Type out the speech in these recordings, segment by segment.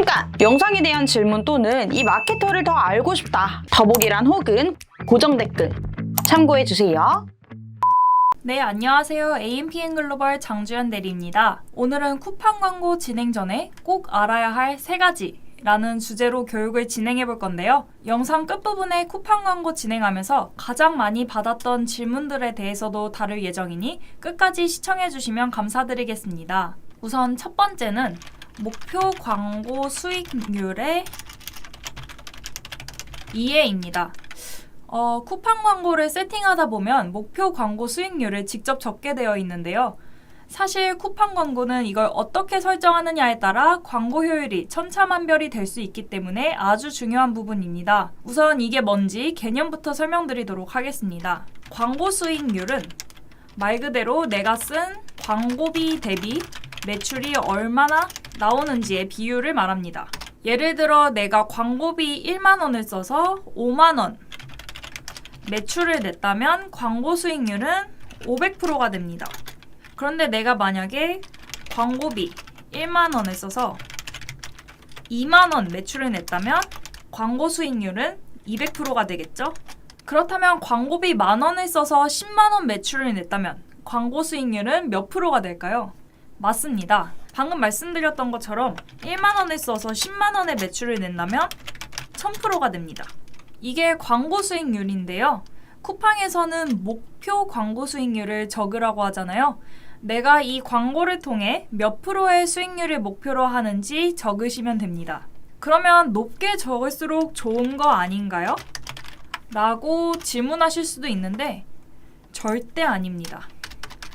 잠깐! 영상에 대한 질문 또는 이 마케터를 더 알고 싶다. 더보기란 혹은 고정 댓글 참고해주세요. 네, 안녕하세요. AMPN 글로벌 장주연 대리입니다. 오늘은 쿠팡 광고 진행 전에 꼭 알아야 할 3가지 라는 주제로 교육을 진행해 볼 건데요. 영상 끝부분에 쿠팡 광고 진행하면서 가장 많이 받았던 질문들에 대해서도 다룰 예정이니 끝까지 시청해 주시면 감사드리겠습니다. 우선 첫 번째는 목표 광고 수익률의 이해입니다. 쿠팡 광고를 세팅하다 보면 목표 광고 수익률을 직접 적게 되어 있는데요. 사실 쿠팡 광고는 이걸 어떻게 설정하느냐에 따라 광고 효율이 천차만별이 될 수 있기 때문에 아주 중요한 부분입니다. 우선 이게 뭔지 개념부터 설명드리도록 하겠습니다. 광고 수익률은 말 그대로 내가 쓴 광고비 대비 매출이 얼마나 나오는지의 비율을 말합니다. 예를 들어 내가 광고비 1만 원을 써서 5만 원 매출을 냈다면 광고 수익률은 500%가 됩니다. 그런데 내가 만약에 광고비 1만 원을 써서 2만 원 매출을 냈다면 광고 수익률은 200%가 되겠죠? 그렇다면 광고비 만 원을 써서 10만 원 매출을 냈다면 광고 수익률은 몇 프로가 될까요? 맞습니다. 방금 말씀드렸던 것처럼 1만 원을 써서 10만 원의 매출을 낸다면 1000%가 됩니다. 이게 광고 수익률인데요. 쿠팡에서는 목표 광고 수익률을 적으라고 하잖아요. 내가 이 광고를 통해 몇 프로의 수익률을 목표로 하는지 적으시면 됩니다. 그러면 높게 적을수록 좋은 거 아닌가요? 라고 질문하실 수도 있는데 절대 아닙니다.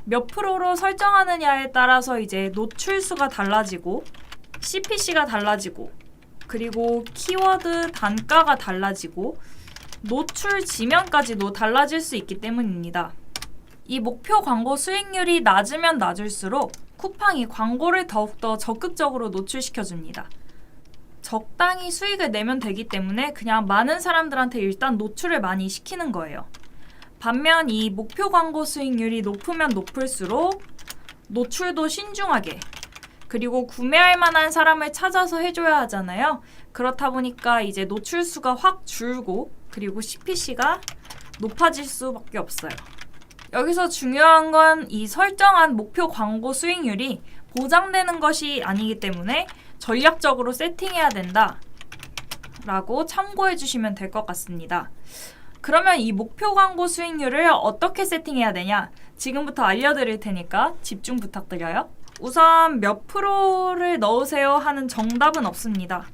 몇 프로로 설정하느냐에 따라서 이제 노출수가 달라지고 CPC가 달라지고 그리고 키워드 단가가 달라지고 노출 지면까지도 달라질 수 있기 때문입니다. 이 목표 광고 수익률이 낮으면 낮을수록 쿠팡이 광고를 더욱더 적극적으로 노출시켜줍니다. 적당히 수익을 내면 되기 때문에 그냥 많은 사람들한테 일단 노출을 많이 시키는 거예요. 반면 이 목표 광고 수익률이 높으면 높을수록 노출도 신중하게 그리고 구매할 만한 사람을 찾아서 해줘야 하잖아요. 그렇다 보니까 이제 노출수가 확 줄고 그리고 CPC가 높아질 수밖에 없어요. 여기서 중요한 건 이 설정한 목표 광고 수익률이 보장되는 것이 아니기 때문에 전략적으로 세팅해야 된다 라고 참고해 주시면 될 것 같습니다. 그러면 이 목표 광고 수익률을 어떻게 세팅해야 되냐? 지금부터 알려드릴 테니까 집중 부탁드려요. 우선 몇 프로를 넣으세요 하는 정답은 없습니다.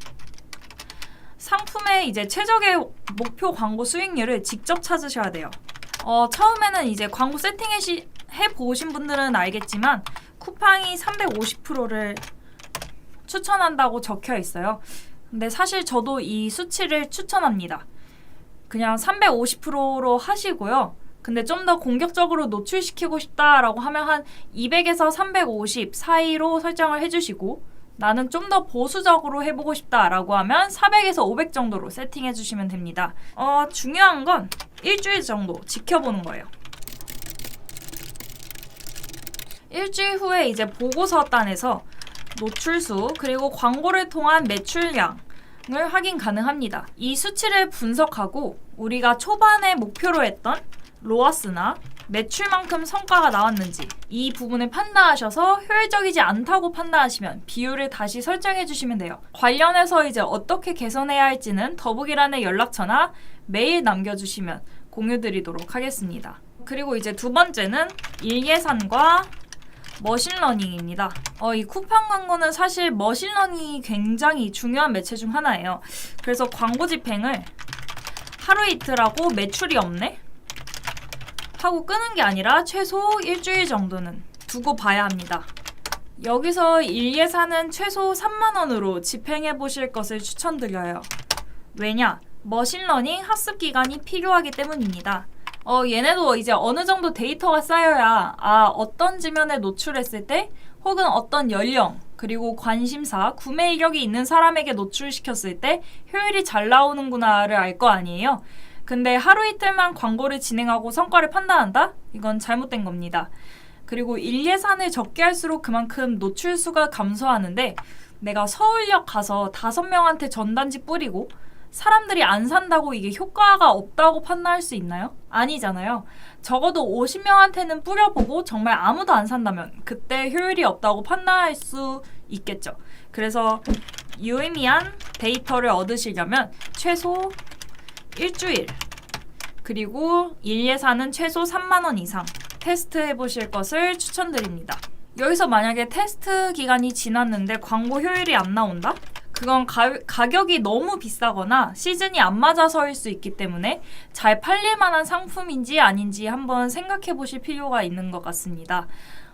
상품의 이제 최적의 목표 광고 수익률을 직접 찾으셔야 돼요. 처음에는 이제 광고 세팅해 보신 분들은 알겠지만 쿠팡이 350%를 추천한다고 적혀 있어요. 근데 사실 저도 이 수치를 추천합니다. 그냥 350%로 하시고요. 근데 좀 더 공격적으로 노출시키고 싶다라고 하면 한 200에서 350 사이로 설정을 해주시고 나는 좀 더 보수적으로 해보고 싶다라고 하면 400에서 500 정도로 세팅해 주시면 됩니다. 중요한 건 일주일 정도 지켜보는 거예요. 일주일 후에 이제 보고서단에서 노출수 그리고 광고를 통한 매출량을 확인 가능합니다. 이 수치를 분석하고 우리가 초반에 목표로 했던 로아스나 매출만큼 성과가 나왔는지 이 부분을 판단하셔서 효율적이지 않다고 판단하시면 비율을 다시 설정해 주시면 돼요. 관련해서 이제 어떻게 개선해야 할지는 더보기란에 연락처나 메일 남겨주시면 공유드리도록 하겠습니다. 그리고 이제 두 번째는 일예산과 머신러닝입니다. 이 쿠팡 광고는 사실 머신러닝이 굉장히 중요한 매체 중 하나예요. 그래서 광고 집행을 하루 이틀하고 매출이 없네? 하고 끄는 게 아니라 최소 일주일 정도는 두고 봐야 합니다. 여기서 일예산은 최소 3만 원으로 집행해 보실 것을 추천드려요. 왜냐? 머신러닝 학습 기간이 필요하기 때문입니다. 얘네도 이제 어느 정도 데이터가 쌓여야 어떤 지면에 노출했을 때 혹은 어떤 연령 그리고 관심사, 구매 이력이 있는 사람에게 노출시켰을 때 효율이 잘 나오는구나를 알 거 아니에요. 근데 하루 이틀만 광고를 진행하고 성과를 판단한다? 이건 잘못된 겁니다. 그리고 일예산을 적게 할수록 그만큼 노출수가 감소하는데 내가 서울역 가서 5명한테 전단지 뿌리고 사람들이 안 산다고 이게 효과가 없다고 판단할 수 있나요? 아니잖아요. 적어도 50명한테는 뿌려보고 정말 아무도 안 산다면 그때 효율이 없다고 판단할 수 있겠죠. 그래서 유의미한 데이터를 얻으시려면 최소 일주일, 그리고 일 예산은 최소 3만 원 이상 테스트해 보실 것을 추천드립니다. 여기서 만약에 테스트 기간이 지났는데 광고 효율이 안 나온다? 그건 가격이 너무 비싸거나 시즌이 안 맞아서일 수 있기 때문에 잘 팔릴 만한 상품인지 아닌지 한번 생각해 보실 필요가 있는 것 같습니다.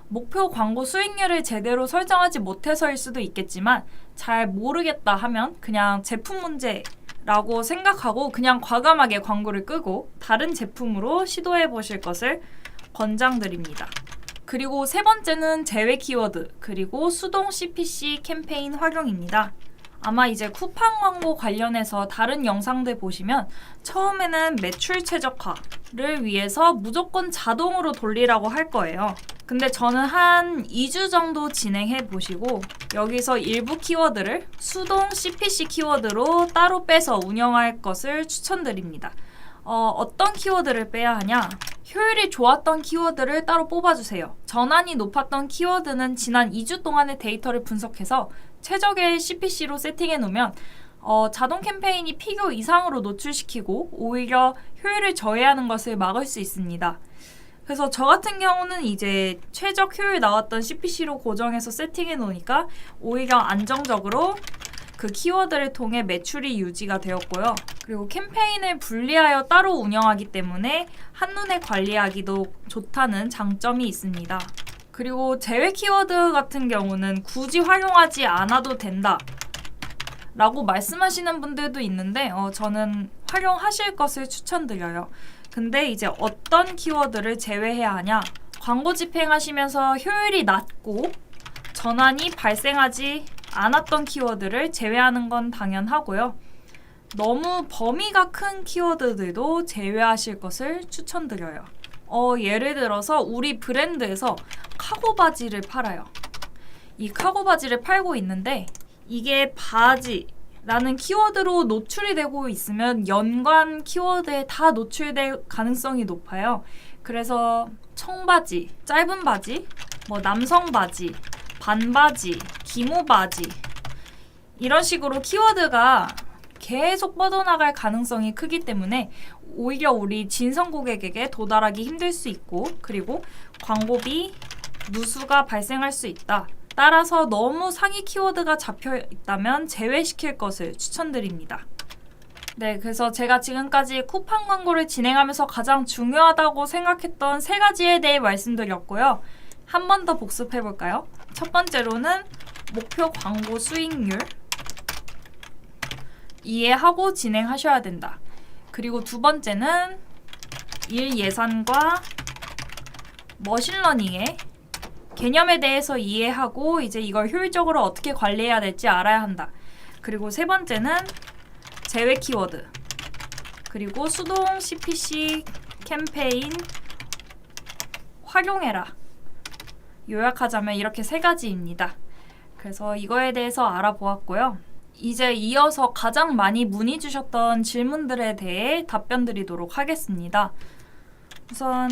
목표 광고 수익률을 제대로 설정하지 못해서일 수도 있겠지만 잘 모르겠다 하면 그냥 제품 문제라고 생각하고 그냥 과감하게 광고를 끄고 다른 제품으로 시도해 보실 것을 권장드립니다. 그리고 세 번째는 제외 키워드, 그리고 수동 CPC 캠페인 활용입니다. 아마 이제 쿠팡 광고 관련해서 다른 영상들 보시면 처음에는 매출 최적화를 위해서 무조건 자동으로 돌리라고 할 거예요. 근데 저는 한 2주 정도 진행해 보시고 여기서 일부 키워드를 수동 CPC 키워드로 따로 빼서 운영할 것을 추천드립니다. 어떤 키워드를 빼야 하냐? 효율이 좋았던 키워드를 따로 뽑아주세요. 전환이 높았던 키워드는 지난 2주 동안의 데이터를 분석해서 최적의 CPC로 세팅해 놓으면 자동 캠페인이 필요 이상으로 노출시키고 오히려 효율을 저해하는 것을 막을 수 있습니다. 그래서 저 같은 경우는 이제 최적 효율 나왔던 CPC로 고정해서 세팅해 놓으니까 오히려 안정적으로 그 키워드를 통해 매출이 유지가 되었고요. 그리고 캠페인을 분리하여 따로 운영하기 때문에 한눈에 관리하기도 좋다는 장점이 있습니다. 그리고 제외 키워드 같은 경우는 굳이 활용하지 않아도 된다 라고 말씀하시는 분들도 있는데 저는 활용하실 것을 추천드려요. 근데 이제 어떤 키워드를 제외해야 하냐? 광고 집행하시면서 효율이 낮고 전환이 발생하지 않았던 키워드를 제외하는 건 당연하고요. 너무 범위가 큰 키워드들도 제외하실 것을 추천드려요. 예를 들어서 우리 브랜드에서 카고 바지를 팔아요. 이 카고 바지를 팔고 있는데 이게 바지라는 키워드로 노출이 되고 있으면 연관 키워드에 다 노출될 가능성이 높아요. 그래서 청바지, 짧은 바지, 남성 바지, 반바지, 기모 바지 이런 식으로 키워드가 계속 뻗어나갈 가능성이 크기 때문에 오히려 우리 진성 고객에게 도달하기 힘들 수 있고 그리고 광고비 누수가 발생할 수 있다. 따라서 너무 상위 키워드가 잡혀 있다면 제외시킬 것을 추천드립니다. 네, 그래서 제가 지금까지 쿠팡 광고를 진행하면서 가장 중요하다고 생각했던 3가지에 대해 말씀드렸고요. 한 번 더 복습해 볼까요? 첫 번째로는 목표 광고 수익률 이해하고 진행하셔야 된다. 그리고 두 번째는 일 예산과 머신러닝의 개념에 대해서 이해하고 이제 이걸 효율적으로 어떻게 관리해야 될지 알아야 한다. 그리고 세 번째는 제외 키워드 그리고 수동 CPC 캠페인 활용해라. 요약하자면 이렇게 3가지입니다. 그래서 이거에 대해서 알아보았고요. 이제 이어서 가장 많이 문의 주셨던 질문들에 대해 답변 드리도록 하겠습니다. 우선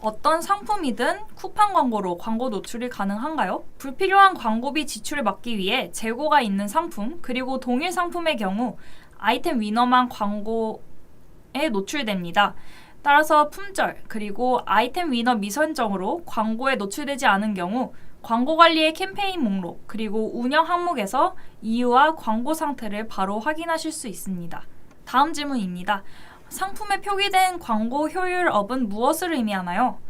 어떤 상품이든 쿠팡 광고로 광고 노출이 가능한가요? 불필요한 광고비 지출을 막기 위해 재고가 있는 상품 그리고 동일 상품의 경우 아이템 위너만 광고에 노출됩니다. 따라서 품절 그리고 아이템 위너 미선정으로 광고에 노출되지 않은 경우 광고 관리의 캠페인 목록 그리고 운영 항목에서 이유와 광고 상태를 바로 확인하실 수 있습니다. 다음 질문입니다. 상품에 표기된 광고 효율업은 무엇을 의미하나요?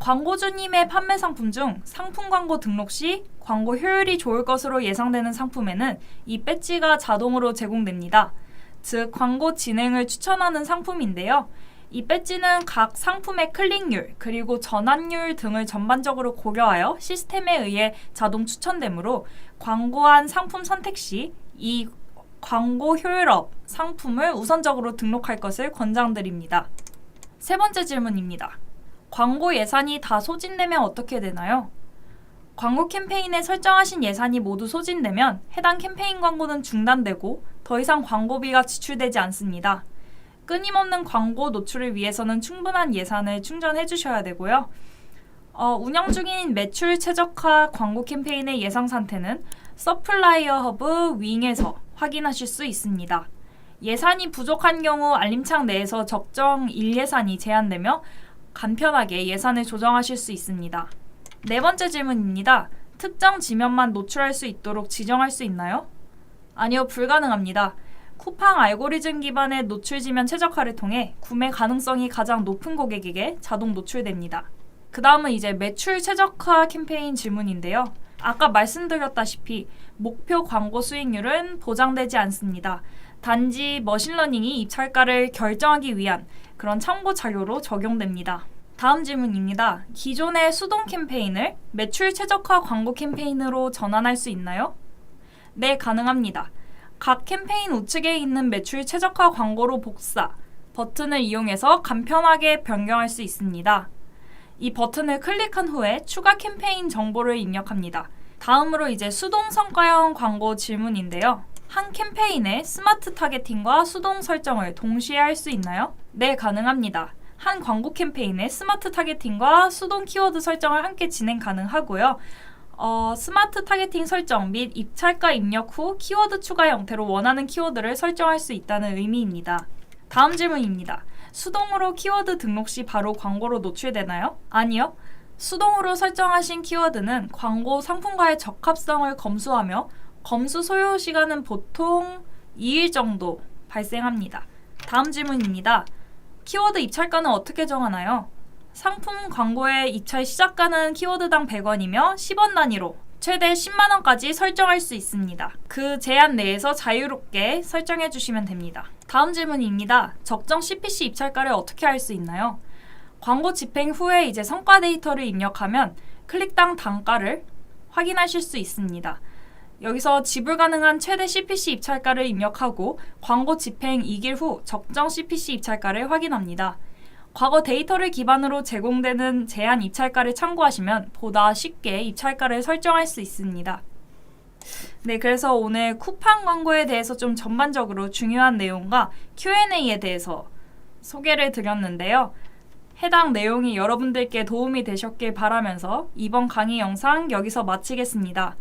광고주님의 판매 상품 중 상품 광고 등록 시 광고 효율이 좋을 것으로 예상되는 상품에는 이 배지가 자동으로 제공됩니다. 즉 광고 진행을 추천하는 상품인데요. 이 배지는 각 상품의 클릭률 그리고 전환율 등을 전반적으로 고려하여 시스템에 의해 자동 추천되므로 광고한 상품 선택 시 이 광고 효율업 상품을 우선적으로 등록할 것을 권장드립니다. 세 번째 질문입니다. 광고 예산이 다 소진되면 어떻게 되나요? 광고 캠페인에 설정하신 예산이 모두 소진되면 해당 캠페인 광고는 중단되고 더 이상 광고비가 지출되지 않습니다. 끊임없는 광고 노출을 위해서는 충분한 예산을 충전해 주셔야 되고요. 운영 중인 매출 최적화 광고 캠페인의 예상 상태는 서플라이어 허브 윙에서 확인하실 수 있습니다. 예산이 부족한 경우 알림창 내에서 적정 일예산이 제한되며 간편하게 예산을 조정하실 수 있습니다. 네 번째 질문입니다. 특정 지면만 노출할 수 있도록 지정할 수 있나요? 아니요, 불가능합니다. 쿠팡 알고리즘 기반의 노출 지면 최적화를 통해 구매 가능성이 가장 높은 고객에게 자동 노출됩니다. 그 다음은 이제 매출 최적화 캠페인 질문인데요. 아까 말씀드렸다시피 목표 광고 수익률은 보장되지 않습니다. 단지 머신러닝이 입찰가를 결정하기 위한 그런 참고 자료로 적용됩니다. 다음 질문입니다. 기존의 수동 캠페인을 매출 최적화 광고 캠페인으로 전환할 수 있나요? 네, 가능합니다. 각 캠페인 우측에 있는 매출 최적화 광고로 복사 버튼을 이용해서 간편하게 변경할 수 있습니다. 이 버튼을 클릭한 후에 추가 캠페인 정보를 입력합니다. 다음으로 이제 수동 성과형 광고 질문인데요. 한 캠페인의 스마트 타겟팅과 수동 설정을 동시에 할 수 있나요? 네, 가능합니다. 한 광고 캠페인의 스마트 타겟팅과 수동 키워드 설정을 함께 진행 가능하고요. 스마트 타겟팅 설정 및 입찰가 입력 후 키워드 추가 형태로 원하는 키워드를 설정할 수 있다는 의미입니다. 다음 질문입니다. 수동으로 키워드 등록 시 바로 광고로 노출되나요? 아니요. 수동으로 설정하신 키워드는 광고 상품과의 적합성을 검수하며 검수 소요 시간은 보통 2일 정도 발생합니다. 다음 질문입니다. 키워드 입찰가는 어떻게 정하나요? 상품 광고의 입찰 시작가는 키워드당 100원이며 10원 단위로 최대 10만 원까지 설정할 수 있습니다. 그 제한 내에서 자유롭게 설정해 주시면 됩니다. 다음 질문입니다. 적정 CPC 입찰가를 어떻게 알 수 있나요? 광고 집행 후에 이제 성과 데이터를 입력하면 클릭당 단가를 확인하실 수 있습니다. 여기서 지불 가능한 최대 CPC 입찰가를 입력하고 광고 집행 2일 후 적정 CPC 입찰가를 확인합니다. 과거 데이터를 기반으로 제공되는 제한 입찰가를 참고하시면 보다 쉽게 입찰가를 설정할 수 있습니다. 네, 그래서 오늘 쿠팡 광고에 대해서 좀 전반적으로 중요한 내용과 Q&A에 대해서 소개를 드렸는데요. 해당 내용이 여러분들께 도움이 되셨길 바라면서 이번 강의 영상 여기서 마치겠습니다.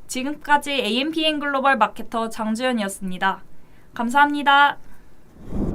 지금까지 AMPM 글로벌 마케터 장주연이었습니다. 감사합니다.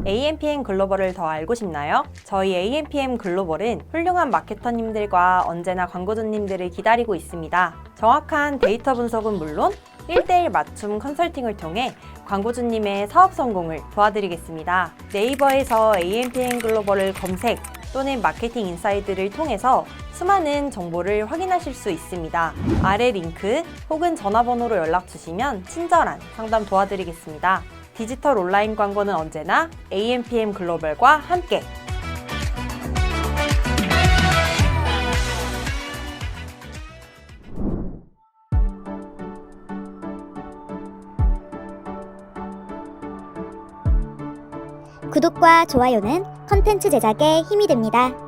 AMPM 글로벌을 더 알고 싶나요? 저희 AMPM 글로벌은 훌륭한 마케터님들과 언제나 광고주님들을 기다리고 있습니다. 정확한 데이터 분석은 물론 1:1 맞춤 컨설팅을 통해 광고주님의 사업 성공을 도와드리겠습니다. 네이버에서 AMPM 글로벌을 검색 또는 마케팅 인사이드를 통해서 수많은 정보를 확인하실 수 있습니다. 아래 링크 혹은 전화번호로 연락 주시면 친절한 상담 도와드리겠습니다. 디지털 온라인 광고는 언제나 AMPM 글로벌과 함께! 구독과 좋아요는 컨텐츠 제작에 힘이 됩니다.